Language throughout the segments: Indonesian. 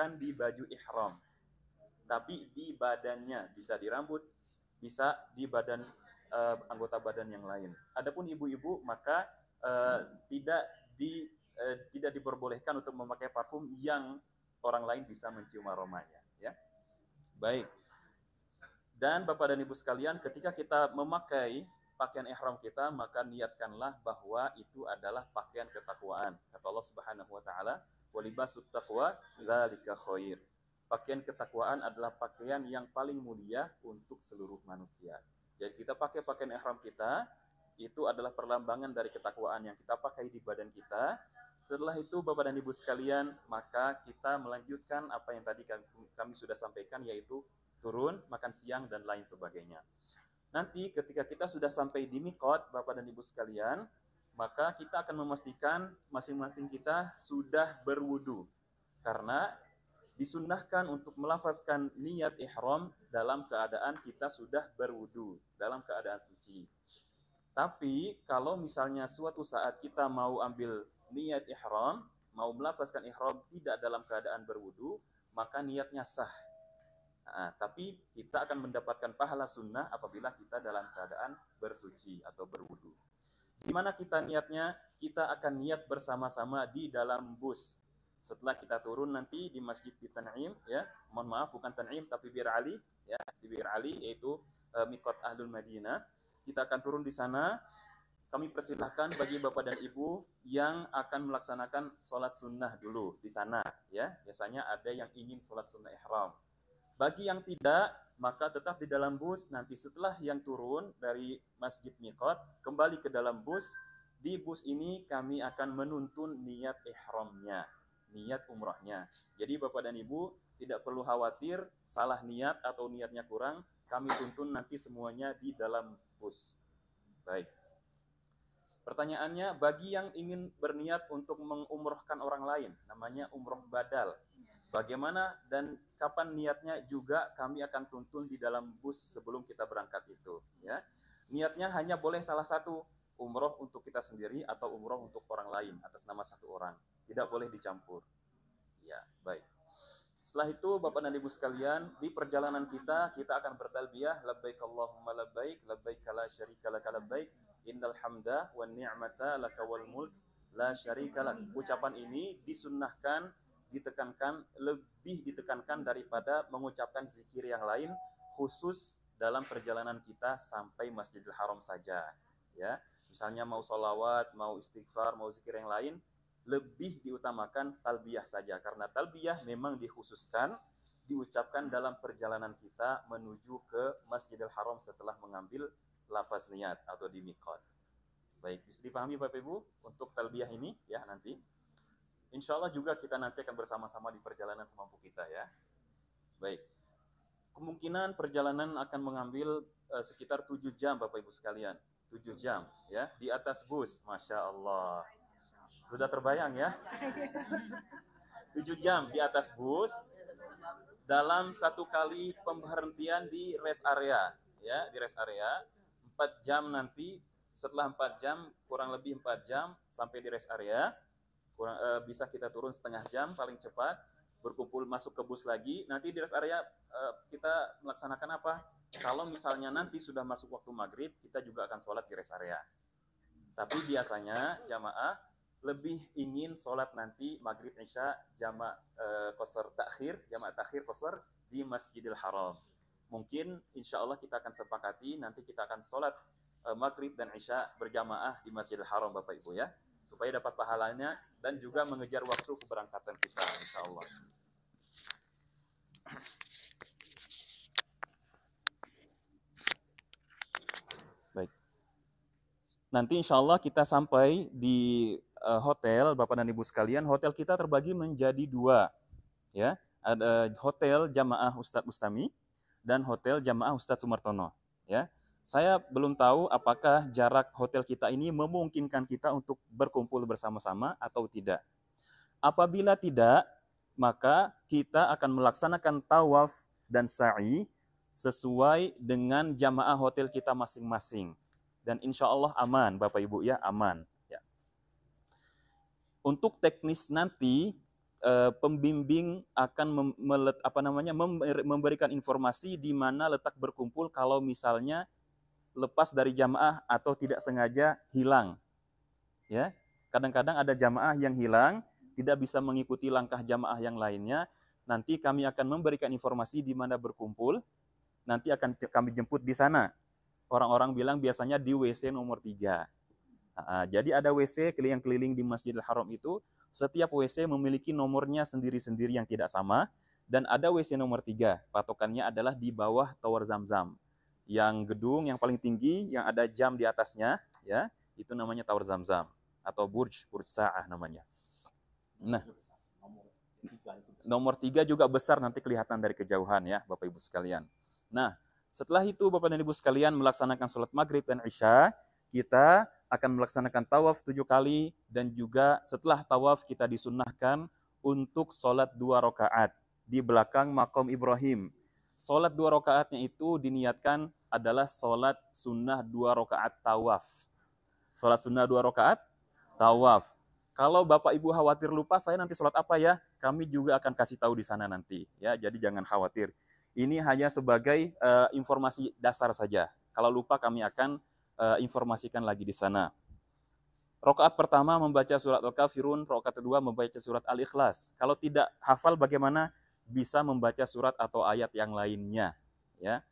bukan di baju ihram, tapi di badannya, bisa di rambut, bisa di badan anggota badan yang lain. Adapun ibu-ibu maka tidak tidak diperbolehkan untuk memakai parfum yang orang lain bisa mencium aromanya, ya. Baik. Dan Bapak dan Ibu sekalian, ketika kita memakai pakaian ihram kita, maka niatkanlah bahwa itu adalah pakaian ketakwaan. Kata Allah Subhanahu wa taala, "Wa libasut taqwa dzalika khair." Pakaian ketakwaan adalah pakaian yang paling mulia untuk seluruh manusia. Jadi kita pakai pakaian ihram kita, itu adalah perlambangan dari ketakwaan yang kita pakai di badan kita. Setelah itu Bapak dan Ibu sekalian, maka kita melanjutkan apa yang tadi kami sudah sampaikan, yaitu turun, makan siang, dan lain sebagainya. Nanti ketika kita sudah sampai di miqat, Bapak dan Ibu sekalian, maka kita akan memastikan masing-masing kita sudah berwudu. Karena disunnahkan untuk melafazkan niat ihram dalam keadaan kita sudah berwudu, dalam keadaan suci. Tapi kalau misalnya suatu saat kita mau ambil niat ihram, mau melafazkan ihram tidak dalam keadaan berwudu, maka niatnya sah. Nah, tapi kita akan mendapatkan pahala sunnah apabila kita dalam keadaan bersuci atau berwudu. Di mana kita niatnya? Kita akan niat bersama-sama di dalam bus. Setelah kita turun nanti di masjid di Tan'im, ya, mohon maaf bukan Tan'im tapi Bir Ali, ya, di Bir Ali yaitu miqat Ahlul Madinah. Kita akan turun di sana. Kami persilahkan bagi Bapak dan Ibu yang akan melaksanakan sholat sunnah dulu di sana, ya. Biasanya ada yang ingin sholat sunnah ihram. Bagi yang tidak, maka tetap di dalam bus. Nanti setelah yang turun dari masjid miqat, kembali ke dalam bus. Di bus ini kami akan menuntun niat ihramnya, niat umrahnya. Jadi Bapak dan Ibu tidak perlu khawatir salah niat atau niatnya kurang. Kami tuntun nanti semuanya di dalam bus. Baik. Pertanyaannya, bagi yang ingin berniat untuk mengumrohkan orang lain, namanya umroh badal. Bagaimana dan kapan niatnya juga kami akan tuntun di dalam bus sebelum kita berangkat itu, ya. Niatnya hanya boleh salah satu, umroh untuk kita sendiri atau umroh untuk orang lain atas nama satu orang. Tidak boleh dicampur. Ya, baik. Setelah itu Bapak dan Ibu sekalian, di perjalanan kita akan bertalbiyah labbaik Allahumma labbaik, labbaik la syarika laka labbaik, innal hamda wan ni'mata laka wal mulk la syarika lak. Ucapan ini disunnahkan, lebih ditekankan daripada mengucapkan zikir yang lain, khusus dalam perjalanan kita sampai Masjidil Haram saja, ya. Misalnya mau sholawat, mau istighfar, mau zikir yang lain, lebih diutamakan talbiyah saja, karena talbiyah memang dikhususkan diucapkan dalam perjalanan kita menuju ke Masjidil Haram setelah mengambil lafaz niat atau di miqat. Baik, bisa dipahami Bapak Ibu untuk talbiyah ini, ya. Nanti insya Allah juga kita nanti akan bersama-sama di perjalanan semampu kita, ya. Baik. Kemungkinan perjalanan akan mengambil sekitar 7 jam Bapak Ibu sekalian. 7 jam, ya, di atas bus. Masya Allah. Sudah terbayang, ya? 7 jam di atas bus dalam satu kali pemberhentian di rest area, ya, di rest area. 4 jam nanti, setelah 4 jam, kurang lebih 4 jam sampai di rest area. Bisa kita turun setengah jam paling cepat, berkumpul masuk ke bus lagi. Nanti di rest area kita melaksanakan apa? Kalau misalnya nanti sudah masuk waktu maghrib, kita juga akan sholat di rest area. Tapi biasanya jamaah lebih ingin sholat nanti maghrib isya jamaah qasar takhir, jamaah takhir qasar di Masjidil Haram. Mungkin insya Allah kita akan sepakati nanti kita akan sholat maghrib dan isya berjamaah di Masjidil Haram Bapak Ibu, ya, supaya dapat pahalanya dan juga mengejar waktu keberangkatan kita, insya Allah. Baik. Nanti insya Allah kita sampai di hotel, Bapak dan Ibu sekalian. Hotel kita terbagi menjadi 2, ya. Ada hotel jamaah Ustadz Bustami dan hotel jamaah Ustadz Sumartono, ya. Saya belum tahu apakah jarak hotel kita ini memungkinkan kita untuk berkumpul bersama-sama atau tidak. Apabila tidak, maka kita akan melaksanakan tawaf dan sa'i sesuai dengan jamaah hotel kita masing-masing. Dan insya Allah aman, Bapak Ibu, ya, aman. Ya. Untuk teknis nanti, pembimbing akan memberikan informasi di mana letak berkumpul kalau misalnya lepas dari jamaah atau tidak sengaja hilang. Ya, kadang-kadang ada jamaah yang hilang, tidak bisa mengikuti langkah jamaah yang lainnya. Nanti kami akan memberikan informasi di mana berkumpul. Nanti akan kami jemput di sana. Orang-orang bilang biasanya di WC nomor 3. Jadi ada WC yang keliling di Masjidil Haram itu. Setiap WC memiliki nomornya sendiri-sendiri yang tidak sama. Dan ada WC nomor 3. Patokannya adalah di bawah Tower Zamzam. Yang gedung yang paling tinggi, yang ada jam di atasnya, ya, itu namanya Tower Zamzam. Atau Burj Sa'ah namanya. Nah, nomor 3 juga besar, nanti kelihatan dari kejauhan ya Bapak Ibu sekalian. Nah, setelah itu Bapak dan Ibu sekalian melaksanakan sholat maghrib dan isya, kita akan melaksanakan tawaf 7 kali, dan juga setelah tawaf kita disunnahkan untuk sholat 2 rakaat di belakang makom Ibrahim. Sholat 2 rakaatnya itu diniatkan adalah sholat sunnah 2 rakaat tawaf. Sholat sunnah 2 rakaat tawaf. Kalau Bapak Ibu khawatir lupa, saya nanti sholat apa ya? Kami juga akan kasih tahu di sana nanti. Ya, jadi jangan khawatir. Ini hanya sebagai informasi dasar saja. Kalau lupa kami akan informasikan lagi di sana. Rakaat pertama membaca surat Al-Kafirun, rakaat kedua membaca surat Al-Ikhlas. Kalau tidak hafal bagaimana? Bisa membaca surat atau ayat yang lainnya. Ya.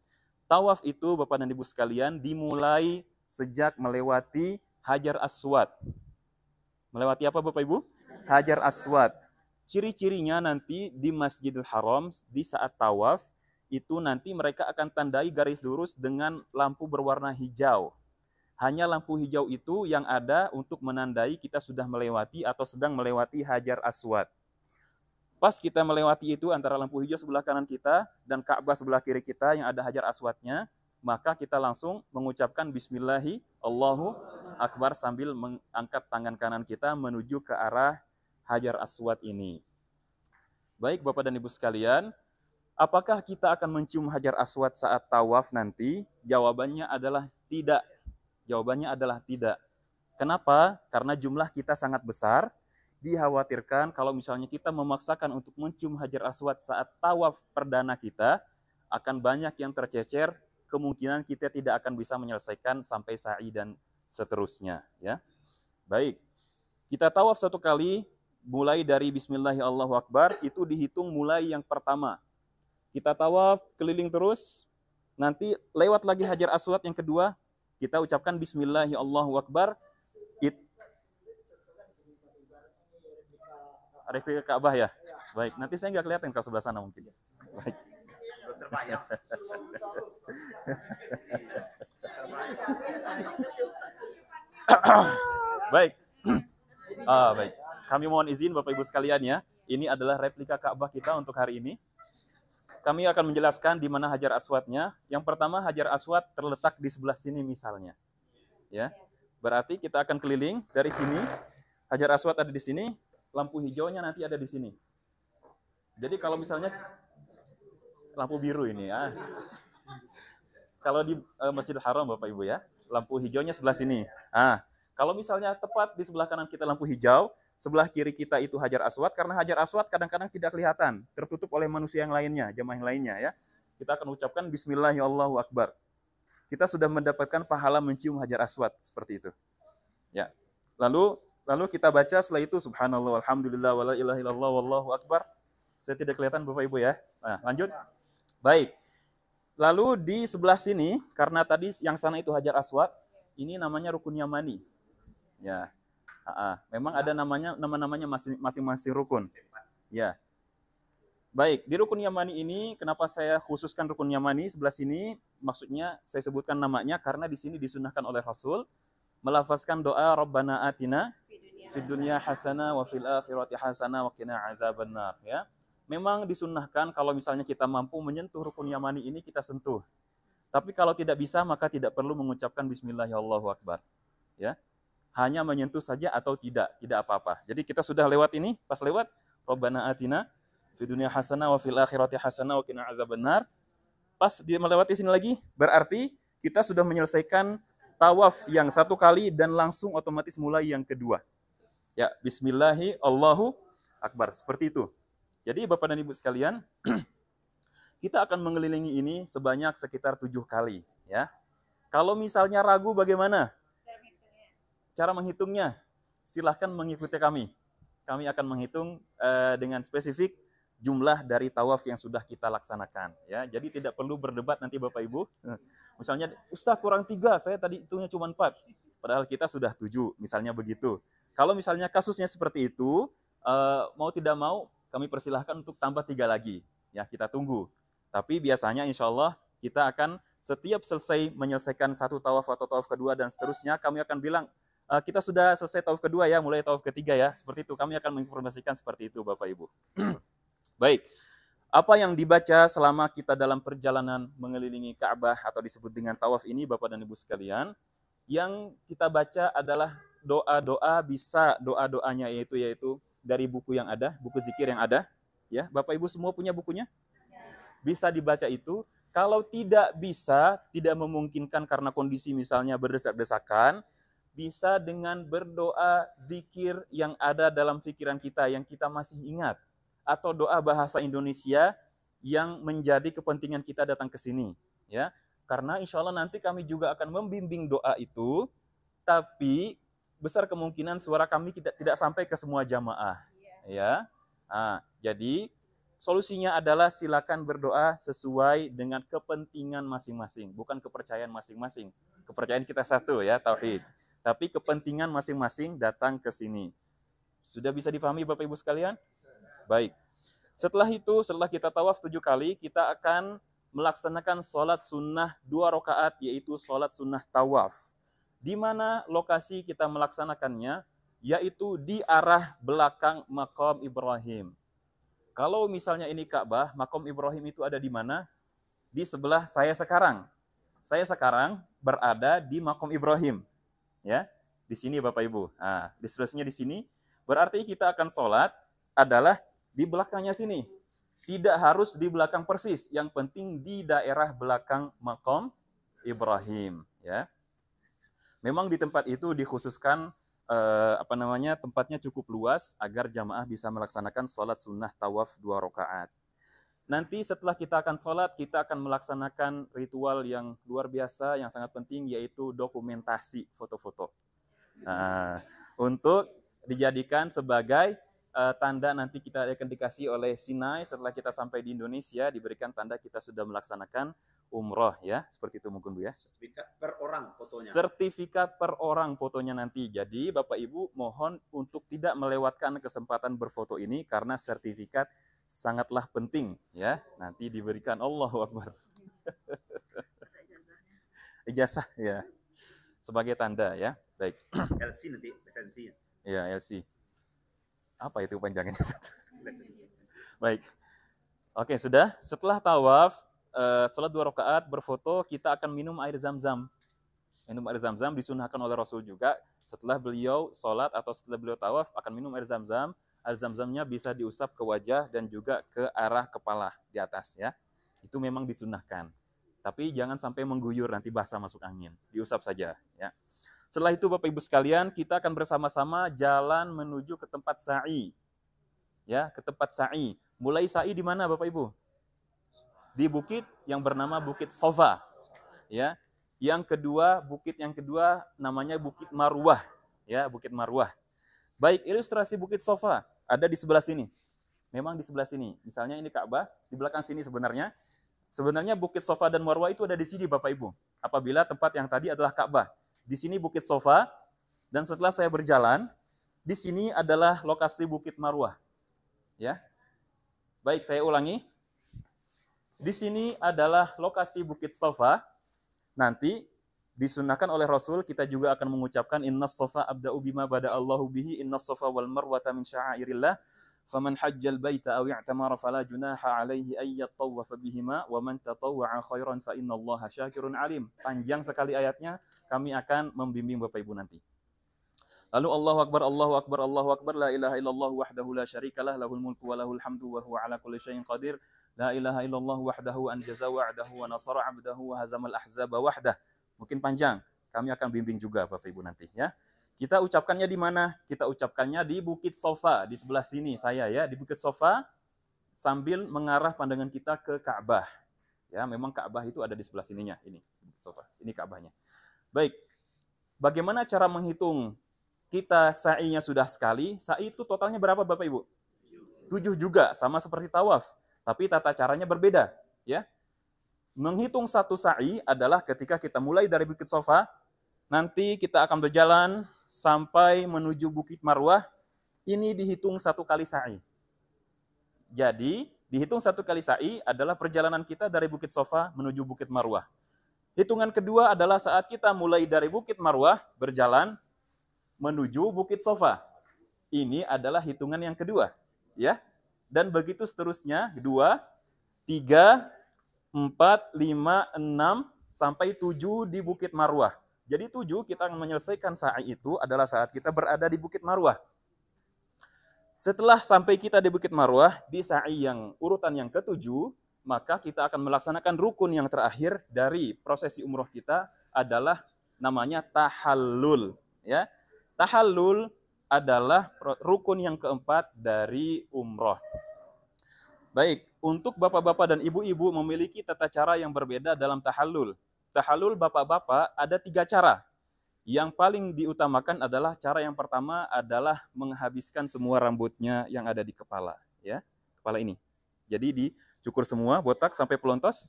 Tawaf itu Bapak dan Ibu sekalian dimulai sejak melewati Hajar Aswad. Melewati apa Bapak Ibu? Hajar Aswad. Ciri-cirinya nanti di Masjidil Haram di saat tawaf itu nanti mereka akan tandai garis lurus dengan lampu berwarna hijau. Hanya lampu hijau itu yang ada untuk menandai kita sudah melewati atau sedang melewati Hajar Aswad. Pas kita melewati itu antara lampu hijau sebelah kanan kita dan Ka'bah sebelah kiri kita yang ada Hajar Aswadnya, maka kita langsung mengucapkan Bismillahi Allahu Akbar sambil mengangkat tangan kanan kita menuju ke arah Hajar Aswad ini. Baik Bapak dan Ibu sekalian, apakah kita akan mencium Hajar Aswad saat tawaf nanti? Jawabannya adalah tidak. Jawabannya adalah tidak. Kenapa? Karena jumlah kita sangat besar. Dikhawatirkan kalau misalnya kita memaksakan untuk mencium Hajar Aswad saat tawaf perdana kita, akan banyak yang tercecer, kemungkinan kita tidak akan bisa menyelesaikan sampai sa'i dan seterusnya. Ya. Baik, kita tawaf 1 kali, mulai dari Bismillahirrahmanirrahim, itu dihitung mulai yang pertama. Kita tawaf keliling terus, nanti lewat lagi Hajar Aswad yang kedua, kita ucapkan Bismillahirrahmanirrahim. Replika Ka'bah ya? Baik, nanti saya nggak kelihatan kalau sebelah sana mungkin. Baik. Baik. Baik. Kami mohon izin Bapak Ibu sekalian ya. Ini adalah replika Ka'bah kita untuk hari ini. Kami akan menjelaskan di mana Hajar Aswadnya. Yang pertama, Hajar Aswad terletak di sebelah sini misalnya. Ya. Berarti kita akan keliling dari sini. Hajar Aswad ada di sini, lampu hijaunya nanti ada di sini. Jadi kalau misalnya lampu biru ini ya. Kalau di Masjidil Haram Bapak Ibu ya, lampu hijaunya sebelah sini. Kalau misalnya tepat di sebelah kanan kita lampu hijau, sebelah kiri kita itu Hajar Aswad, karena Hajar Aswad kadang-kadang tidak kelihatan, tertutup oleh manusia yang lainnya, jamaah yang lainnya ya. Kita akan ucapkan Bismillahirrahmanirrahim. Kita sudah mendapatkan pahala mencium Hajar Aswad seperti itu. Ya. Lalu kita baca setelah itu subhanallah walhamdulillah wala ilaha illallah wallahu akbar. Saya tidak kelihatan Bapak Ibu ya. Nah, lanjut. Baik. Lalu di sebelah sini karena tadi yang sana itu Hajar Aswad, ini namanya Rukun Yamani. Ya. Memang ada nama-namanya masing-masing rukun. Ya. Baik, di Rukun Yamani ini kenapa saya khususkan Rukun Yamani sebelah sini? Maksudnya saya sebutkan namanya karena di sini disunahkan oleh Rasul melafazkan doa Rabbana atina fid dunya hasanah wa fil akhirati hasanah wa qina adzabannar ya. Memang disunnahkan kalau misalnya kita mampu menyentuh Rukun Yamani ini kita sentuh. Tapi kalau tidak bisa maka tidak perlu mengucapkan Bismillahirrahmanirrahim. Ya. Hanya menyentuh saja atau tidak apa-apa. Jadi kita sudah lewat ini, pas lewat Rabbana atina fid dunya hasanah wa fil akhirati hasanah wa qina adzabannar. Pas dia melewati sini lagi, berarti kita sudah menyelesaikan tawaf yang 1 kali dan langsung otomatis mulai yang kedua. Ya, Bismillahi Allahu akbar. Seperti itu. Jadi Bapak dan Ibu sekalian, kita akan mengelilingi ini sebanyak sekitar 7 kali. Ya. Kalau misalnya ragu bagaimana? Cara menghitungnya, silahkan mengikuti kami. Kami akan menghitung dengan spesifik jumlah dari tawaf yang sudah kita laksanakan. Ya, jadi tidak perlu berdebat nanti Bapak Ibu. Misalnya, Ustadz kurang 3, saya tadi hitungnya cuma 4. Padahal kita sudah 7, misalnya begitu. Kalau misalnya kasusnya seperti itu, mau tidak mau kami persilahkan untuk tambah 3 lagi. Ya, kita tunggu. Tapi biasanya insya Allah kita akan setiap selesai menyelesaikan satu tawaf atau tawaf kedua dan seterusnya, kami akan bilang, kita sudah selesai tawaf kedua ya, mulai tawaf ketiga ya. Seperti itu, kami akan menginformasikan seperti itu Bapak Ibu. Baik, apa yang dibaca selama kita dalam perjalanan mengelilingi Ka'bah atau disebut dengan tawaf ini Bapak dan Ibu sekalian, yang kita baca adalah doa-doa, bisa doa-doanya yaitu dari buku yang ada, buku zikir yang ada. Ya, Bapak Ibu semua punya bukunya? Bisa dibaca itu. Kalau tidak bisa, tidak memungkinkan karena kondisi misalnya berdesak-desakan, bisa dengan berdoa zikir yang ada dalam pikiran kita, yang kita masih ingat. Atau doa bahasa Indonesia yang menjadi kepentingan kita datang ke sini. Ya, karena insya Allah nanti kami juga akan membimbing doa itu, tapi besar kemungkinan suara kami tidak sampai ke semua jamaah. Ya, jadi solusinya adalah silakan berdoa sesuai dengan kepentingan masing-masing, bukan kepercayaan masing-masing. Kepercayaan kita satu ya, tauhid. Tapi kepentingan masing-masing datang ke sini. Sudah bisa difahami Bapak Ibu sekalian? Baik. Setelah itu, setelah kita tawaf 7 kali, kita akan melaksanakan sholat sunnah 2 rakaat, yaitu sholat sunnah tawaf. Di mana lokasi kita melaksanakannya, yaitu di arah belakang Maqam Ibrahim. Kalau misalnya ini Ka'bah, Maqam Ibrahim itu ada di mana? Di sebelah saya sekarang. Saya sekarang berada di Maqam Ibrahim. Ya, di sini Bapak Ibu. Nah, di seterusnya di sini. Berarti kita akan sholat adalah di belakangnya sini. Tidak harus di belakang persis. Yang penting di daerah belakang Maqam Ibrahim. Ya. Memang di tempat itu dikhususkan tempatnya cukup luas agar jamaah bisa melaksanakan sholat sunnah tawaf 2 rakaat. Nanti setelah kita akan sholat, kita akan melaksanakan ritual yang luar biasa, yang sangat penting, yaitu dokumentasi foto-foto. Nah, untuk dijadikan sebagai tanda nanti kita akan dikasih oleh Sinai setelah kita sampai di Indonesia, diberikan tanda kita sudah melaksanakan umroh ya, seperti itu mungkin Bu ya. Sertifikat per orang fotonya. Sertifikat per orang fotonya nanti. Jadi Bapak Ibu mohon untuk tidak melewatkan kesempatan berfoto ini karena sertifikat sangatlah penting ya. Nanti diberikan, Allahu Akbar. Ijazah ya. Sebagai tanda ya. Baik. LC nanti lisensinya. Ya, LC. Apa itu panjangnya? Baik. Oke, sudah. Setelah tawaf, sholat 2 rakaat, berfoto, kita akan minum air zam-zam. Minum air zam-zam disunahkan oleh Rasul juga. Setelah beliau sholat atau setelah beliau tawaf, akan minum air zam-zam. Air zam-zamnya bisa diusap ke wajah dan juga ke arah kepala di atas ya. Itu memang disunahkan. Tapi jangan sampai mengguyur, nanti basah masuk angin. Diusap saja ya. Setelah itu Bapak Ibu sekalian, kita akan bersama-sama jalan menuju ke tempat sa'i. Ya, ke tempat sa'i. Mulai sa'i di mana Bapak Ibu? Di bukit yang bernama Bukit Sofa. Ya. Bukit yang kedua namanya Bukit Marwah. Ya, Bukit Marwah. Baik, ilustrasi Bukit Sofa ada di sebelah sini. Memang di sebelah sini. Misalnya ini Ka'bah, di belakang sini sebenarnya. Sebenarnya Bukit Sofa dan Marwah itu ada di sini Bapak Ibu. Apabila tempat yang tadi adalah Ka'bah. Di sini Bukit Sofa, dan setelah saya berjalan, di sini adalah lokasi Bukit Marwah. Ya. Baik, saya ulangi. Di sini adalah lokasi Bukit Sofa. Nanti disunahkan oleh Rasul, kita juga akan mengucapkan innas sofa abda'u bima bada Allahu bihi innas sofa wal marwata min sya'airillah faman hajjal baita aw i'tamara fala junaha alaihi ay yatawwafa bihima wa man tatawwa'a khairan fa innallaha syakirun alim. Panjang sekali ayatnya, kami akan membimbing Bapak Ibu nanti. Lalu Allahu Akbar, Allahu Akbar, Allahu Akbar, la ilaha illallah wahdahu la syarikalah, lahul mulku wa lahul hamdu wa huwa ala kulli syai'in qadir. La ilaha illallah wahdahu anjaza wa'dahu wa nasara 'abdahu wa hazamal ahzaba wahdah. Mungkin panjang, kami akan bimbing juga Bapak Ibu nanti ya. Kita ucapkannya di mana? Kita ucapkannya di Bukit Sofa, di sebelah sini saya ya, di Bukit Sofa sambil mengarah pandangan kita ke Ka'bah. Ya, memang Ka'bah itu ada di sebelah sininya, ini Bukit Sofa. Ini Ka'bahnya. Baik. Bagaimana cara menghitung? Kita sa'inya sudah sekali, sa'i itu totalnya berapa Bapak Ibu? 7 juga, sama seperti tawaf, tapi tata caranya berbeda, ya. Menghitung satu sa'i adalah ketika kita mulai dari Bukit Sofa, nanti kita akan berjalan sampai menuju Bukit Marwah, ini dihitung 1 kali sa'i. Jadi, dihitung 1 kali sa'i adalah perjalanan kita dari Bukit Sofa menuju Bukit Marwah. Hitungan kedua adalah saat kita mulai dari Bukit Marwah, berjalan menuju Bukit Sofa. Ini adalah hitungan yang kedua. Ya, dan begitu seterusnya, 2, 3, 4, 5, 6, sampai 7 di Bukit Marwah. Jadi 7 kita akan menyelesaikan sa'i itu adalah saat kita berada di Bukit Marwah. Setelah sampai kita di Bukit Marwah, di sa'i yang urutan yang ke-7, maka kita akan melaksanakan rukun yang terakhir dari prosesi umroh kita adalah namanya tahallul. Ya, tahallul adalah rukun yang keempat dari umroh. Baik, untuk bapak-bapak dan ibu-ibu memiliki tata cara yang berbeda dalam tahallul. Tahallul bapak-bapak ada 3 cara. Yang paling diutamakan adalah cara yang pertama adalah menghabiskan semua rambutnya yang ada di kepala, ya. Kepala ini. Jadi dicukur semua, botak sampai pelontos,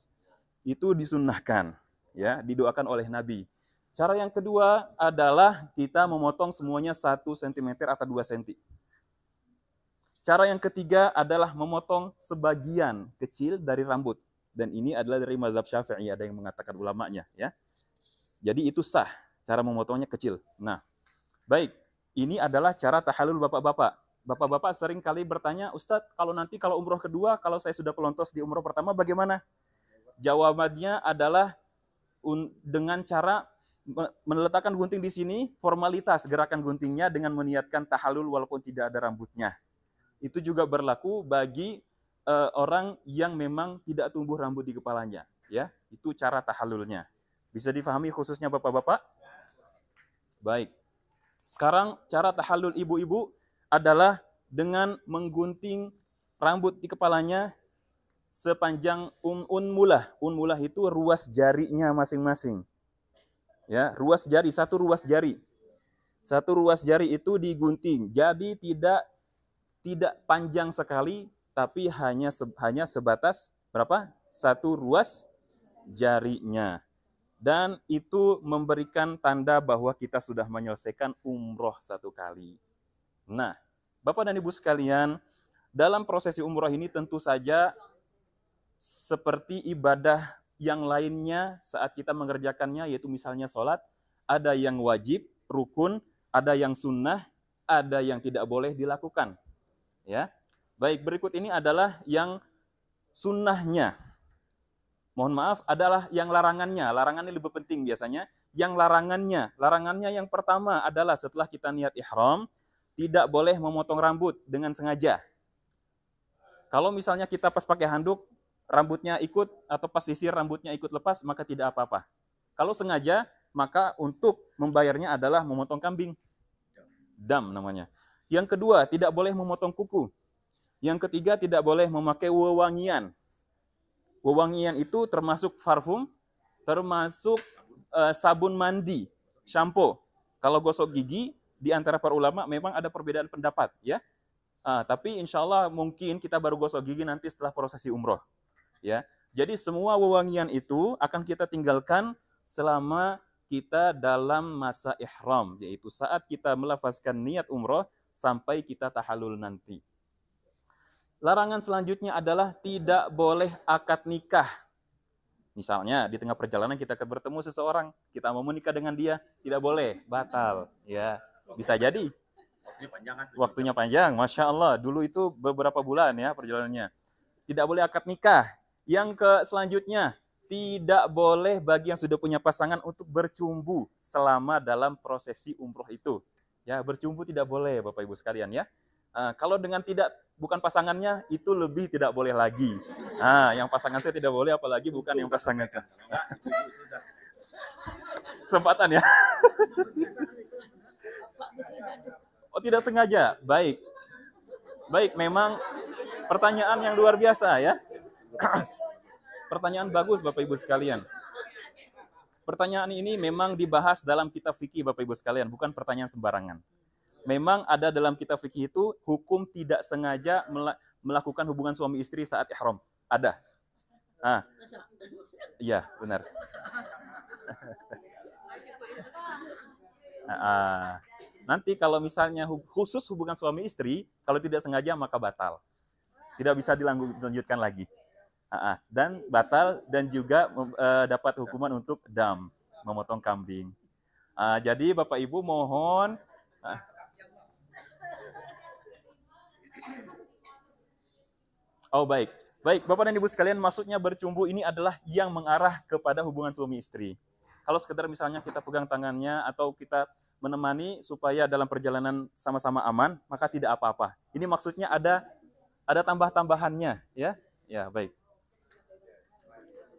itu disunnahkan, ya, didoakan oleh Nabi. Cara yang kedua adalah kita memotong semuanya 1 cm atau 2 cm. Cara yang ketiga adalah memotong sebagian kecil dari rambut. Dan ini adalah dari mazhab Syafi'i, ada yang mengatakan ulamanya, ya. Jadi itu sah, cara memotongnya kecil. Nah, baik, ini adalah cara tahallul bapak-bapak. Bapak-bapak sering kali bertanya, Ustadz, kalau umroh kedua, kalau saya sudah pelontos di umroh pertama, bagaimana? Jawabannya adalah dengan cara meletakkan gunting di sini, formalitas gerakan guntingnya dengan meniatkan tahallul walaupun tidak ada rambutnya. Itu juga berlaku bagi orang yang memang tidak tumbuh rambut di kepalanya, ya. Itu cara tahallulnya. Bisa difahami khususnya bapak-bapak? Baik. Sekarang cara tahallul ibu-ibu adalah dengan menggunting rambut di kepalanya sepanjang unmulah. Unmulah itu ruas jarinya masing-masing. Ya, ruas jari, 1 ruas jari. 1 ruas jari itu digunting. Jadi tidak panjang sekali, tapi hanya sebatas berapa? 1 ruas jarinya. Dan itu memberikan tanda bahwa kita sudah menyelesaikan umroh 1 kali. Nah, Bapak dan Ibu sekalian, dalam prosesi umroh ini tentu saja seperti ibadah yang lainnya saat kita mengerjakannya, yaitu misalnya sholat, ada yang wajib, rukun, ada yang sunnah, ada yang tidak boleh dilakukan. Ya, baik, berikut ini adalah yang sunnahnya. Mohon maaf, adalah yang larangannya. Larangannya lebih penting biasanya. Yang larangannya yang pertama adalah setelah kita niat ihram, tidak boleh memotong rambut dengan sengaja. Kalau misalnya kita pas pakai handuk, rambutnya ikut, atau pas sisir rambutnya ikut lepas, maka tidak apa-apa. Kalau sengaja, maka untuk membayarnya adalah memotong kambing. Dam namanya. Yang kedua, tidak boleh memotong kuku. Yang ketiga, tidak boleh memakai wewangian. Wewangian itu termasuk parfum, termasuk sabun mandi, shampoo. Kalau gosok gigi, di antara para ulama memang ada perbedaan pendapat, ya. Tapi insya Allah mungkin kita baru gosok gigi nanti setelah prosesi umroh, ya. Jadi semua wewangian itu akan kita tinggalkan selama kita dalam masa ihram, yaitu saat kita melafazkan niat umroh sampai kita tahallul nanti. Larangan selanjutnya adalah tidak boleh akad nikah. Misalnya di tengah perjalanan kita akan bertemu seseorang, kita mau menikah dengan dia, tidak boleh, batal. Ya, bisa jadi. Waktunya panjang, Masya Allah. Dulu itu beberapa bulan ya perjalanannya. Tidak boleh akad nikah. Yang selanjutnya, tidak boleh bagi yang sudah punya pasangan untuk bercumbu selama dalam prosesi umroh itu. Ya, bercumbu tidak boleh, Bapak Ibu sekalian ya. Kalau dengan bukan pasangannya, itu lebih tidak boleh lagi. Yang pasangan saya tidak boleh, apalagi bukan yang pasangan saya. Kesempatan ya. Oh, tidak sengaja. Baik. Baik, memang pertanyaan yang luar biasa ya. Pertanyaan bagus Bapak Ibu sekalian. Pertanyaan ini memang dibahas dalam kitab fikih Bapak Ibu sekalian, bukan pertanyaan sembarangan. Memang ada dalam kitab fikih itu hukum tidak sengaja melakukan hubungan suami istri saat ihram. Ada. Ah. Iya, benar. Nanti kalau misalnya khusus hubungan suami istri, kalau tidak sengaja maka batal. Tidak bisa dilanjutkan lagi. Dan batal dan juga dapat hukuman untuk dam, memotong kambing. Jadi Bapak Ibu mohon Oh baik. Baik, Bapak dan Ibu sekalian, maksudnya bercumbu ini adalah yang mengarah kepada hubungan suami istri. Kalau sekedar misalnya kita pegang tangannya atau kita menemani supaya dalam perjalanan sama-sama aman, maka tidak apa-apa. Ini maksudnya ada tambah-tambahannya, ya. Ya, baik.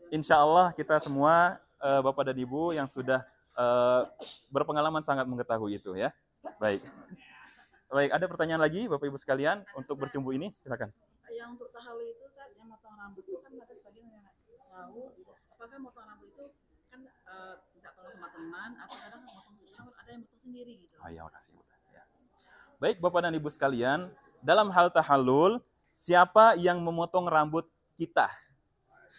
Insya Allah kita semua Bapak dan Ibu yang sudah berpengalaman sangat mengetahui itu, ya. Baik. Baik, ada pertanyaan lagi Bapak Ibu sekalian untuk bercumbu ini? Silakan. Yang untuk tahalul itu kan yang motong rambut itu kan ada sebagian yang tahu apakah motong rambut itu kan tidak tolong sama teman atau kadang motong rambut ada yang motong sendiri gitu. Oh iya, makasih. Ya. Baik Bapak dan Ibu sekalian, dalam hal tahallul, siapa yang memotong rambut kita?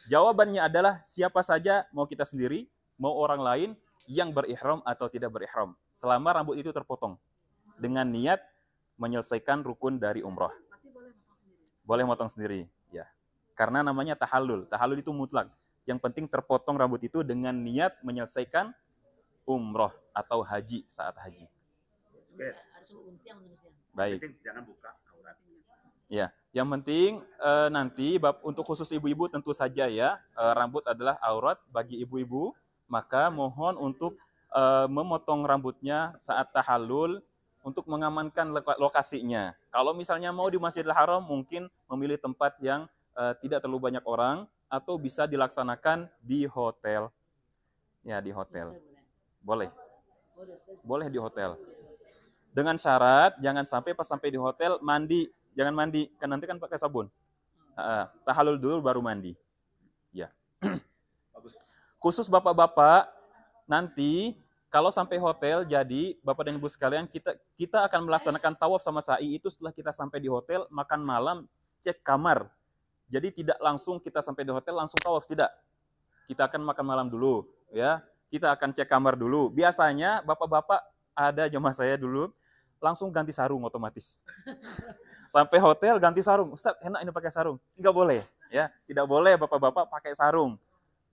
Jawabannya adalah siapa saja, mau kita sendiri, mau orang lain yang berihram atau tidak berihram, selama rambut itu terpotong dengan niat menyelesaikan rukun dari umroh. Boleh motong sendiri, ya. Karena namanya tahallul. Tahallul itu mutlak. Yang penting terpotong rambut itu dengan niat menyelesaikan umroh atau haji saat haji. Oke. Baik. Jangan buka auratnya. Ya, yang penting nanti untuk khusus ibu-ibu tentu saja ya, rambut adalah aurat bagi ibu-ibu, maka mohon untuk memotong rambutnya saat tahallul untuk mengamankan lokasinya. Kalau misalnya mau di Masjidil Haram, mungkin memilih tempat yang tidak terlalu banyak orang, atau bisa dilaksanakan di hotel. Ya, di hotel. Boleh. Boleh di hotel. Dengan syarat, jangan sampai pas sampai di hotel, mandi. Jangan mandi, kan nanti kan pakai sabun. Tahallul dulu, baru mandi. Ya. Khusus bapak-bapak, nanti kalau sampai hotel, jadi Bapak dan Ibu sekalian, kita akan melaksanakan tawaf sama sa'i itu setelah kita sampai di hotel, makan malam, cek kamar. Jadi tidak langsung kita sampai di hotel langsung tawaf, tidak. Kita akan makan malam dulu, ya. Kita akan cek kamar dulu. Biasanya bapak-bapak ada jemaah saya dulu langsung ganti sarung otomatis. Sampai hotel ganti sarung. Ustaz, enak ini pakai sarung. Enggak boleh, ya. Tidak boleh bapak-bapak pakai sarung.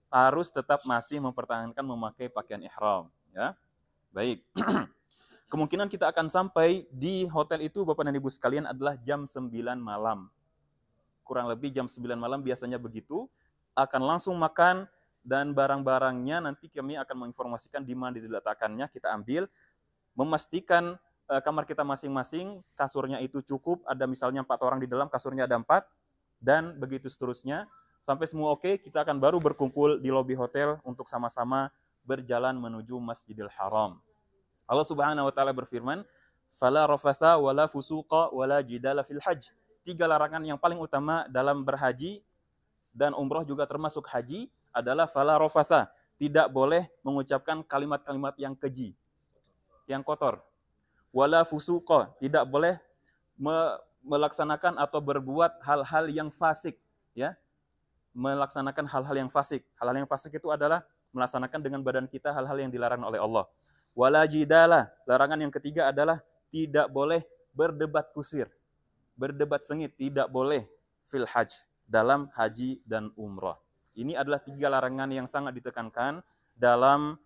Harus tetap masih mempertahankan memakai pakaian ihram. Ya, baik. Kemungkinan kita akan sampai di hotel itu Bapak dan Ibu sekalian adalah jam 9 malam. Kurang lebih jam 9 malam biasanya begitu. Akan langsung makan dan barang-barangnya nanti kami akan menginformasikan di mana diletakkannya. Kita ambil, memastikan kamar kita masing-masing, kasurnya itu cukup. Ada misalnya 4 orang di dalam, kasurnya ada 4. Dan begitu seterusnya. Sampai semua oke, kita akan baru berkumpul di lobi hotel untuk sama-sama berjalan menuju Masjidil Haram. Allah Subhanahu wa taala berfirman, "Fala rafatha wala fusuqa wala jidala fil hajj." 3 larangan yang paling utama dalam berhaji dan umroh juga termasuk haji adalah fala rafatha, tidak boleh mengucapkan kalimat-kalimat yang keji, yang kotor. Wala fusuqa, tidak boleh melaksanakan atau berbuat hal-hal yang fasik, ya. Melaksanakan hal-hal yang fasik. Hal-hal yang fasik itu adalah melaksanakan dengan badan kita hal-hal yang dilarang oleh Allah. Wala jidala, larangan yang ketiga adalah tidak boleh berdebat kusir. Berdebat sengit, tidak boleh fil hajj, dalam haji dan umrah. Ini adalah 3 larangan yang sangat ditekankan dalam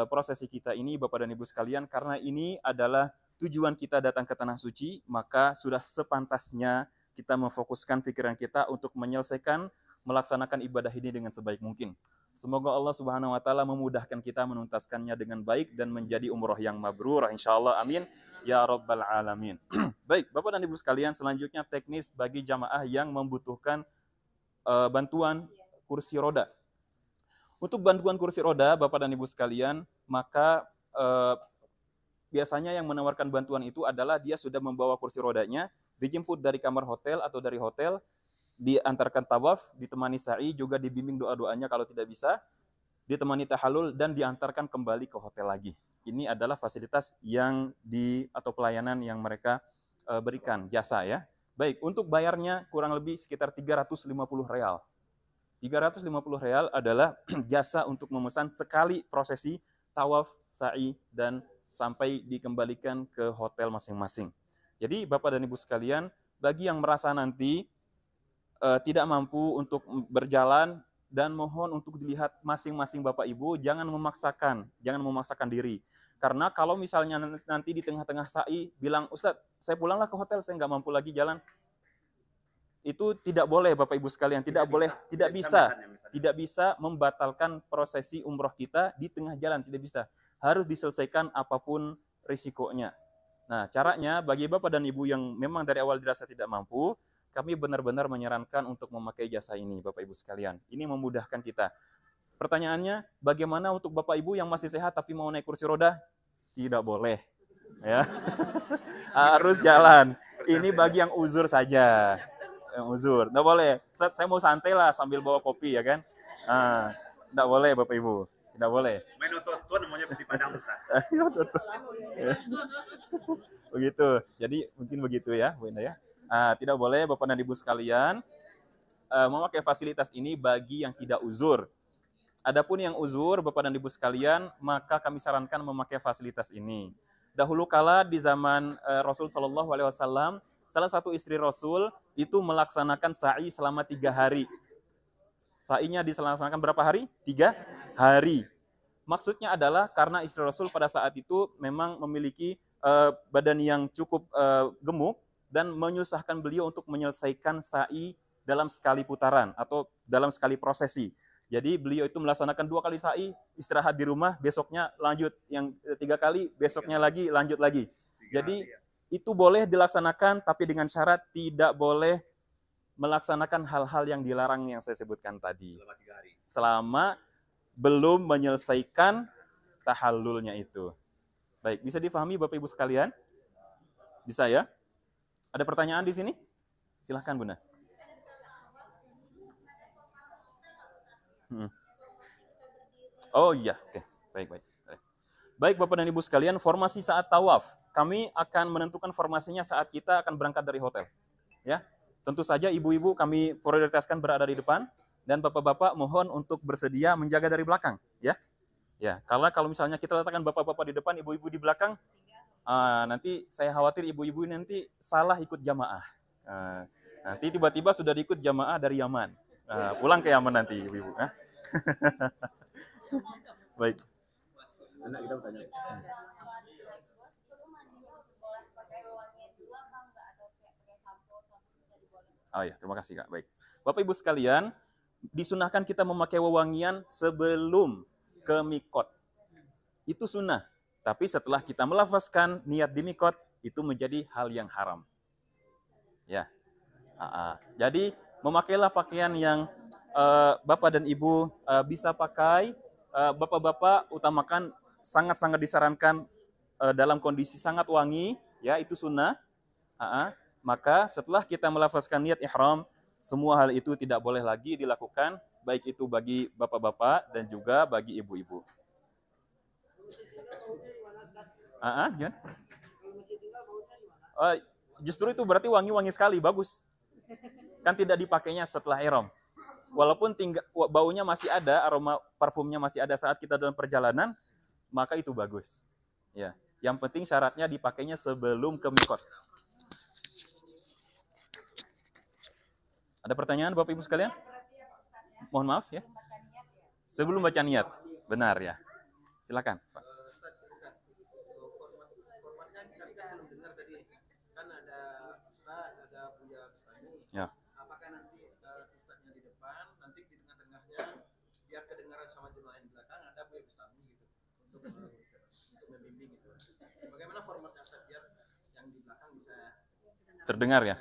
prosesi kita ini Bapak dan Ibu sekalian, karena ini adalah tujuan kita datang ke Tanah Suci, maka sudah sepantasnya kita memfokuskan pikiran kita untuk menyelesaikan, melaksanakan ibadah ini dengan sebaik mungkin. Semoga Allah Subhanahu wa taala memudahkan kita menuntaskannya dengan baik dan menjadi umroh yang mabrur insyaallah, amin ya rabbal alamin. Baik, Bapak dan Ibu sekalian, selanjutnya teknis bagi jamaah yang membutuhkan bantuan kursi roda. Untuk bantuan kursi roda Bapak dan Ibu sekalian, maka biasanya yang menawarkan bantuan itu adalah dia sudah membawa kursi rodanya, dijemput dari kamar hotel atau dari hotel, diantarkan tawaf, ditemani sa'i, juga dibimbing doa-doanya kalau tidak bisa, ditemani tahallul, dan diantarkan kembali ke hotel lagi. Ini adalah fasilitas yang atau pelayanan yang mereka berikan, jasa ya. Baik, untuk bayarnya kurang lebih sekitar 350 real. 350 real adalah jasa untuk memesan sekali prosesi tawaf, sa'i, dan sampai dikembalikan ke hotel masing-masing. Jadi Bapak dan Ibu sekalian, bagi yang merasa nanti tidak mampu untuk berjalan, dan mohon untuk dilihat masing-masing Bapak Ibu, jangan memaksakan diri. Karena kalau misalnya nanti di tengah-tengah sa'i bilang, Ustadz, saya pulanglah ke hotel, saya nggak mampu lagi jalan. Itu tidak boleh Bapak Ibu sekalian, tidak bisa membatalkan prosesi umroh kita di tengah jalan, tidak bisa. Harus diselesaikan apapun risikonya. Nah, caranya bagi Bapak dan Ibu yang memang dari awal dirasa tidak mampu, kami benar-benar menyarankan untuk memakai jasa ini, Bapak Ibu sekalian. Ini memudahkan kita. Pertanyaannya, bagaimana untuk Bapak Ibu yang masih sehat tapi mau naik kursi roda? Tidak boleh. Ya. Harus jalan. Ini bagi yang uzur saja. Yang uzur. Nggak boleh. Saya mau santai lah sambil bawa kopi, ya kan? Nggak boleh, Bapak Ibu. Tidak boleh. Main otot namanya di Padang, Ustaz. Begitu. Jadi mungkin begitu ya, Bu Indah ya. Tidak boleh Bapak dan Ibu sekalian memakai fasilitas ini bagi yang tidak uzur. Adapun yang uzur Bapak dan Ibu sekalian, maka kami sarankan memakai fasilitas ini. Dahulu kala di zaman Rasul Shallallahu Alaihi Wasallam, salah satu istri Rasul itu melaksanakan sa'i selama 3 hari. Sa'inya dilaksanakan berapa hari? 3 hari. Maksudnya adalah karena istri Rasul pada saat itu memang memiliki badan yang cukup gemuk, dan menyusahkan beliau untuk menyelesaikan sa'i dalam sekali putaran atau dalam sekali prosesi. Jadi beliau itu melaksanakan 2 kali sa'i, istirahat di rumah, besoknya lanjut, yang 3 kali, besoknya lagi, lanjut lagi. Jadi itu boleh dilaksanakan, tapi dengan syarat tidak boleh melaksanakan hal-hal yang dilarang yang saya sebutkan tadi. Selama 3 hari. Selama belum menyelesaikan tahallulnya itu. Baik, bisa difahami Bapak Ibu sekalian? Bisa ya? Ada pertanyaan di sini? Silahkan Bunda. Oh iya, oke. Baik. Baik Bapak dan Ibu sekalian, formasi saat tawaf. Kami akan menentukan formasinya saat kita akan berangkat dari hotel. Ya, tentu saja ibu-ibu kami prioritaskan berada di depan, dan bapak-bapak mohon untuk bersedia menjaga dari belakang. Ya, karena kalau misalnya kita letakkan bapak-bapak di depan, ibu-ibu di belakang, nanti saya khawatir ibu-ibu nanti salah ikut jamaah. Nanti tiba-tiba sudah ikut jamaah dari Yaman. Pulang ke Yaman nanti ibu-ibu. Baik. Anak kita bertanya. Oh ya, terima kasih Kak. Baik. Bapak Ibu sekalian, disunahkan kita memakai wewangian sebelum ke mikot. Itu sunnah. Tapi setelah kita melafazkan niat di mikot, itu menjadi hal yang haram. Ya. Jadi memakailah pakaian yang Bapak dan Ibu bisa pakai. Bapak-bapak utamakan, sangat-sangat disarankan dalam kondisi sangat wangi, ya, itu sunnah. Maka setelah kita melafazkan niat ihram, semua hal itu tidak boleh lagi dilakukan, baik itu bagi bapak-bapak dan juga bagi ibu-ibu. Ya. Justru itu berarti wangi-wangi sekali, bagus. Kan tidak dipakainya setelah ihram. Walaupun baunya masih ada, aroma parfumnya masih ada saat kita dalam perjalanan, maka itu bagus. Ya, yang penting syaratnya dipakainya sebelum ke mikot. Ada pertanyaan Bapak Ibu sekalian? Mohon maaf ya. Sebelum baca niat. Benar ya. Silakan, Pak. Ya. Apakah nanti ustadznya di depan, nanti di tengah-tengahnya biar kedengaran sama jemaah yang di belakang ada Bu Bustami gitu untuk membimbing gitu. Bagaimana formatnya Ustaz biar yang di belakang bisa terdengar ya?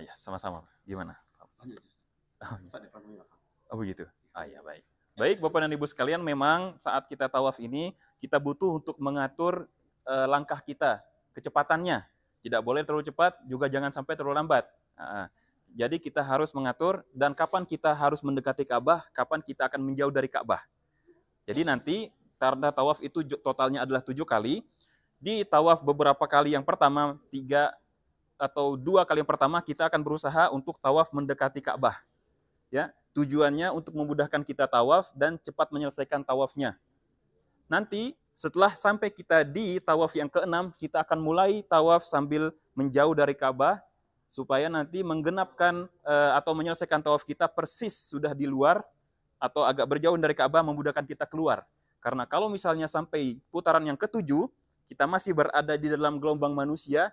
Ya, sama-sama. Gimana? Oh begitu. Ya baik. Baik Bapak dan Ibu sekalian, memang saat kita tawaf ini kita butuh untuk mengatur langkah kita, kecepatannya. Tidak boleh terlalu cepat, juga jangan sampai terlalu lambat. Jadi kita harus mengatur dan kapan kita harus mendekati Ka'bah, kapan kita akan menjauh dari Ka'bah. Jadi nanti karena tawaf itu totalnya adalah 7 kali, di tawaf beberapa kali yang pertama, 3 atau 2 kali yang pertama kita akan berusaha untuk tawaf mendekati Ka'bah. Ya, tujuannya untuk memudahkan kita tawaf dan cepat menyelesaikan tawafnya. Nanti setelah sampai kita di tawaf yang ke-6, kita akan mulai tawaf sambil menjauh dari Ka'bah supaya nanti menggenapkan atau menyelesaikan tawaf kita persis sudah di luar atau agak berjauh dari Ka'bah, memudahkan kita keluar. Karena kalau misalnya sampai putaran yang ke-7 kita masih berada di dalam gelombang manusia,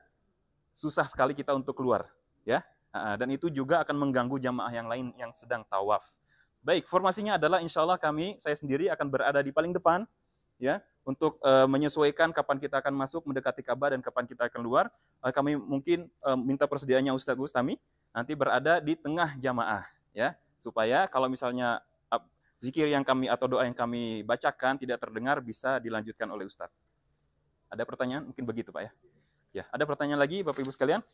susah sekali kita untuk keluar, ya. Dan itu juga akan mengganggu jamaah yang lain yang sedang tawaf. Baik, formasinya adalah insya Allah saya sendiri akan berada di paling depan, ya, untuk menyesuaikan kapan kita akan masuk mendekati Ka'bah dan kapan kita akan keluar. Kami mungkin minta persediaannya Ustaz Bustami nanti berada di tengah jamaah, ya, supaya kalau misalnya zikir yang kami atau doa yang kami bacakan tidak terdengar, bisa dilanjutkan oleh Ustaz. Ada pertanyaan? Mungkin begitu, Pak, ya. Ya, ada pertanyaan lagi Bapak Ibu sekalian?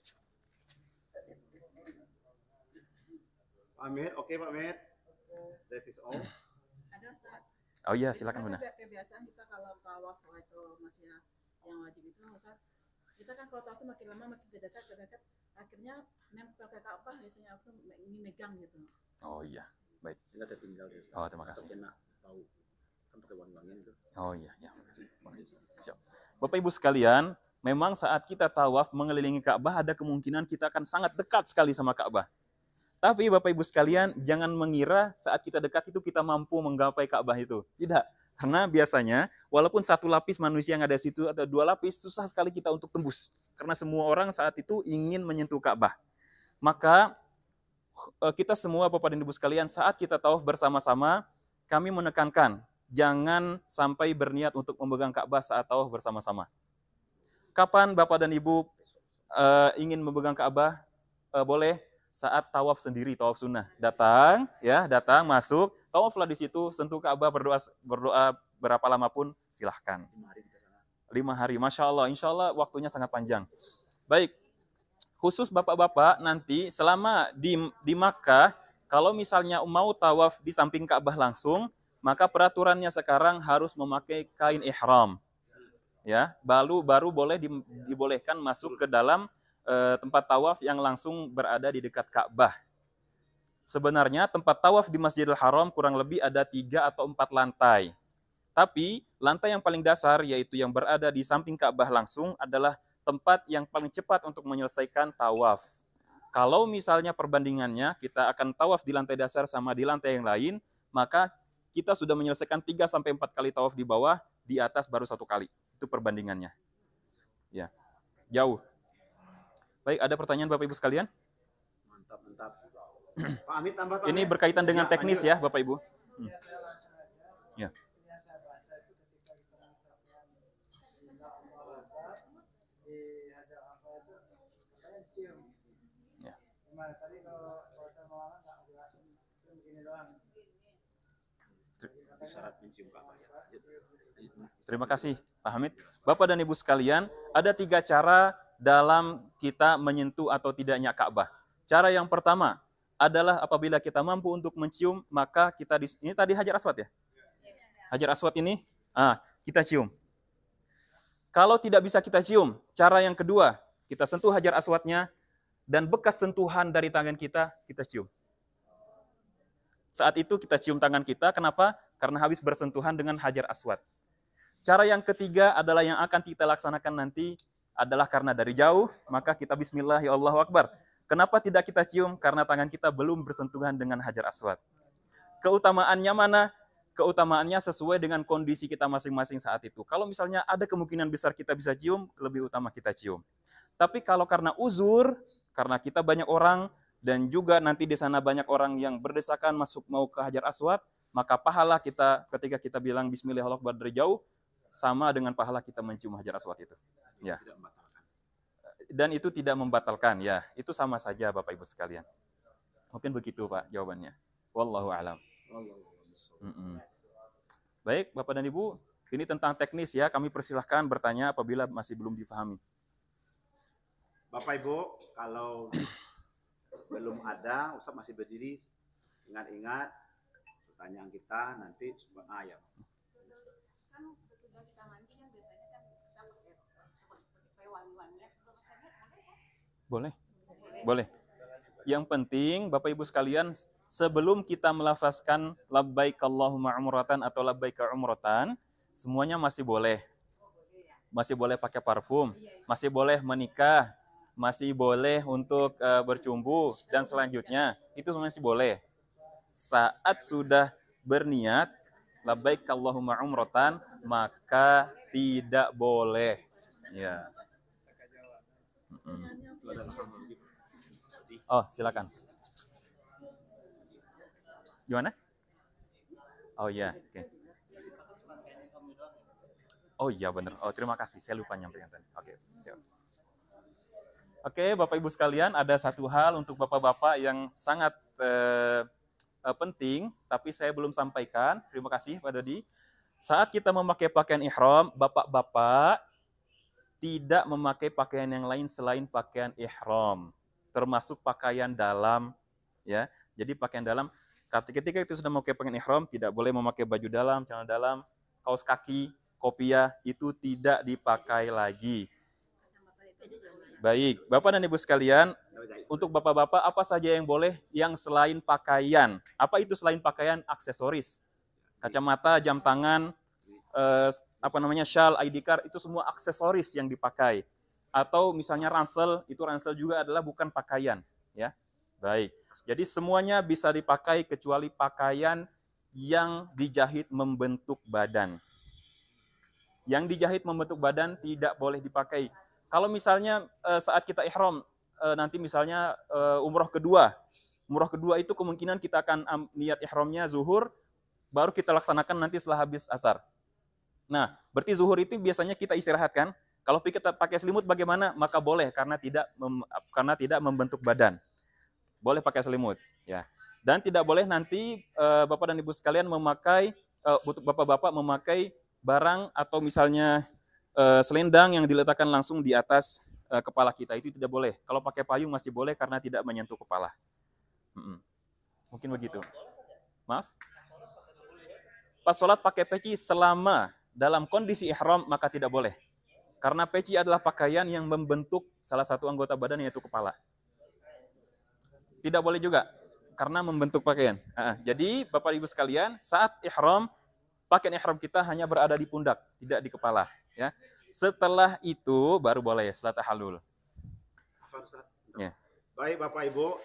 Pak Mir, oke Pak Mir. That is all. Ada Ustaz. Oh iya, silakan Bunda. Kebiasaan kita kalau tawaf atau masih yang wajib itu Ustaz, kita kan kalau tawaf makin lama makin dekat, akhirnya nempel ke Ka'bah, biasanya aku ini megang gitu. Oh iya, baik. Sehingga tertinggal ya. Oh, terima kasih. Kena bau. Kan pakai wangi-wangian itu. Oh iya, ya. Siap. Bapak Ibu sekalian, memang saat kita tawaf mengelilingi Ka'bah ada kemungkinan kita akan sangat dekat sekali sama Ka'bah. Tapi Bapak Ibu sekalian, jangan mengira saat kita dekat itu kita mampu menggapai Ka'bah itu. Tidak. Karena biasanya, walaupun 1 lapis manusia yang ada di situ atau 2 lapis, susah sekali kita untuk tembus. Karena semua orang saat itu ingin menyentuh Ka'bah. Maka, kita semua Bapak dan Ibu sekalian, saat kita tawaf bersama-sama, kami menekankan, jangan sampai berniat untuk memegang Ka'bah saat tawaf bersama-sama. Kapan Bapak dan Ibu ingin memegang Ka'bah? Boleh saat tawaf sendiri, tawaf sunnah. Datang, masuk, tawaflah di situ, sentuh Ka'bah, berdoa berapa lama pun silahkan. 5 hari kita sana. 5 hari, Masya Allah. Insya Allah waktunya sangat panjang. Baik, khusus bapak-bapak nanti selama di Makkah, kalau misalnya mau tawaf di samping Ka'bah langsung, maka peraturannya sekarang harus memakai kain ihram. Ya, baru boleh dibolehkan masuk ke dalam tempat tawaf yang langsung berada di dekat Ka'bah. Sebenarnya tempat tawaf di Masjidil Haram kurang lebih ada 3 atau 4 lantai. Tapi lantai yang paling dasar, yaitu yang berada di samping Ka'bah langsung, adalah tempat yang paling cepat untuk menyelesaikan tawaf. Kalau misalnya perbandingannya, kita akan tawaf di lantai dasar sama di lantai yang lain, maka kita sudah menyelesaikan 3-4 kali tawaf di bawah, di atas baru 1 kali. Itu perbandingannya. Ya, jauh. Baik, ada pertanyaan Bapak Ibu sekalian? Mantap. Pak Amit tambah Pak. Ini berkaitan dengan teknis ya, Bapak Ibu. Ya. Syarat mencium Ka'bah. Terima kasih, Pak Hamid. Bapak dan Ibu sekalian, ada 3 cara dalam kita menyentuh atau tidaknya Ka'bah. Cara yang pertama adalah apabila kita mampu untuk mencium, maka kita ini tadi Hajar Aswad ya? Hajar Aswad ini, kita cium. Kalau tidak bisa kita cium, cara yang kedua, kita sentuh Hajar Aswadnya, dan bekas sentuhan dari tangan kita cium. Saat itu kita cium tangan kita, kenapa? Karena habis bersentuhan dengan Hajar Aswad. Cara yang ketiga adalah yang akan kita laksanakan nanti adalah karena dari jauh, maka kita bismillah, ya Allahu Akbar. Kenapa tidak kita cium? Karena tangan kita belum bersentuhan dengan Hajar Aswad. Keutamaannya mana? Keutamaannya sesuai dengan kondisi kita masing-masing saat itu. Kalau misalnya ada kemungkinan besar kita bisa cium, lebih utama kita cium. Tapi kalau karena uzur, karena kita banyak orang, dan juga nanti di sana banyak orang yang berdesakan masuk mau ke Hajar Aswad, maka pahala kita ketika kita bilang bismillah Allahu Akbar dari jauh, sama dengan pahala kita mencium Hajar Aswad itu. Ya. Dan itu tidak membatalkan, ya. Itu sama saja Bapak Ibu sekalian. Mungkin begitu Pak jawabannya. Wallahu a'lam. Baik, Bapak dan Ibu, Ini tentang teknis ya, kami persilahkan bertanya apabila masih belum difahami. Bapak Ibu, kalau belum ada, Ustaz masih berdiri, ingat-ingat pertanyaan kita nanti ya. Kan setelah kita mandi kan biasanya kan kita pakai wangi-wangian sebelum makannya, Boleh? Boleh. Yang penting Bapak Ibu sekalian, sebelum kita melafazkan labbaik Allahumma umratan atau labbaik umratan, semuanya masih boleh. Masih boleh pakai parfum, masih boleh menikah, masih boleh untuk bercumbu dan selanjutnya itu masih boleh. Saat sudah berniat labbaik Allahumma umratan, maka tidak boleh. Ya. Oh, silakan. Gimana? Oh iya, oke. Oh iya benar. Oh terima kasih, saya lupa nyampaikan tadi. Oke, siap. Oke, Bapak Ibu sekalian, ada satu hal untuk Bapak-bapak yang sangat penting, tapi saya belum sampaikan. Terima kasih Pak Dodi. Saat kita memakai pakaian ihram, Bapak-bapak tidak memakai pakaian yang lain selain pakaian ihram, termasuk pakaian dalam, ya. Jadi pakaian dalam, ketika itu sudah memakai pakaian ihram, tidak boleh memakai baju dalam, celana dalam, kaos kaki, kopiah, itu tidak dipakai lagi. Baik, Bapak dan Ibu sekalian, untuk Bapak-bapak apa saja yang boleh yang selain pakaian? Apa itu selain pakaian? Aksesoris. Kacamata, jam tangan, shawl, ID card, itu semua aksesoris yang dipakai. Atau misalnya ransel, itu ransel juga adalah bukan pakaian, ya. Baik. Jadi semuanya bisa dipakai kecuali pakaian yang dijahit membentuk badan. Yang dijahit membentuk badan tidak boleh dipakai. Kalau misalnya saat kita ihram, nanti misalnya umroh kedua itu kemungkinan kita akan niat ihramnya zuhur, baru kita laksanakan nanti setelah habis asar. Nah, berarti zuhur itu biasanya kita istirahatkan. Kalau kita pakai selimut bagaimana? Maka boleh karena tidak membentuk badan. Boleh pakai selimut, ya. Dan tidak boleh nanti Bapak dan Ibu sekalian memakai Bapak-bapak memakai barang atau misalnya selendang yang diletakkan langsung di atas kepala kita, itu tidak boleh. Kalau pakai payung masih boleh karena tidak menyentuh kepala. Mungkin begitu. Maaf? Pas sholat pakai peci selama dalam kondisi ihram maka tidak boleh. Karena peci adalah pakaian yang membentuk salah satu anggota badan yaitu kepala. Tidak boleh juga karena membentuk pakaian. Jadi Bapak Ibu sekalian, saat ihram, pakaian ihram kita hanya berada di pundak, tidak di kepala. Ya. Setelah itu baru boleh setelah tahallul. Ya. Baik Bapak Ibu,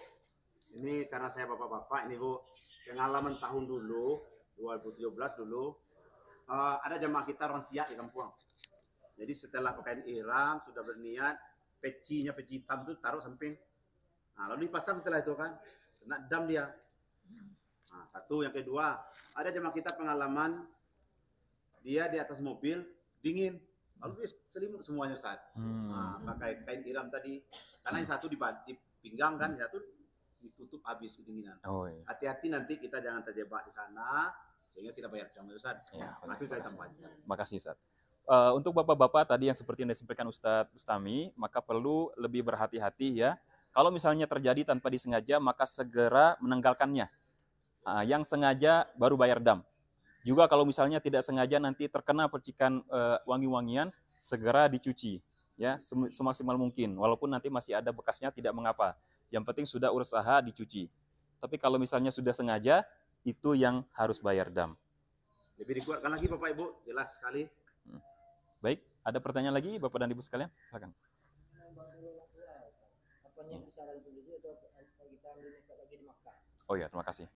ini karena saya bapak-bapak, ini Bu, pengalaman tahun dulu, 2017 dulu, ada jemaah kita orang Siak di kampung. Jadi setelah pakaian ihram, sudah berniat, peci hitam itu taruh samping. Nah, lalu dipasang setelah itu kan, kena dam dia. Nah, satu, yang kedua, ada jemaah kita pengalaman, dia di atas mobil, dingin. Lalu dia selimut semuanya Ustaz. Nah, pakai kain ihram tadi. Karena yang satu di pinggang kan, yang satu ditutup habis kedinginan. Hati-hati nanti kita jangan terjebak di sana, sehingga kita bayar jam Ustaz. Ya, itu saya tambahkan. Makasih Ustaz. Untuk Bapak-bapak tadi yang seperti yang disampaikan Ustadz Bustami, maka perlu lebih berhati-hati ya. Kalau misalnya terjadi tanpa disengaja, maka segera menanggalkannya. Yang sengaja baru bayar dam. Juga kalau misalnya tidak sengaja nanti terkena percikan wangi-wangian, segera dicuci ya semaksimal mungkin. Walaupun nanti masih ada bekasnya tidak mengapa. Yang penting sudah usaha dicuci. Tapi kalau misalnya sudah sengaja, itu yang harus bayar dam. Lebih dikuatkan lagi Bapak Ibu, jelas sekali. Baik, ada pertanyaan lagi Bapak dan Ibu sekalian? Silakan. Oh ya, terima kasih.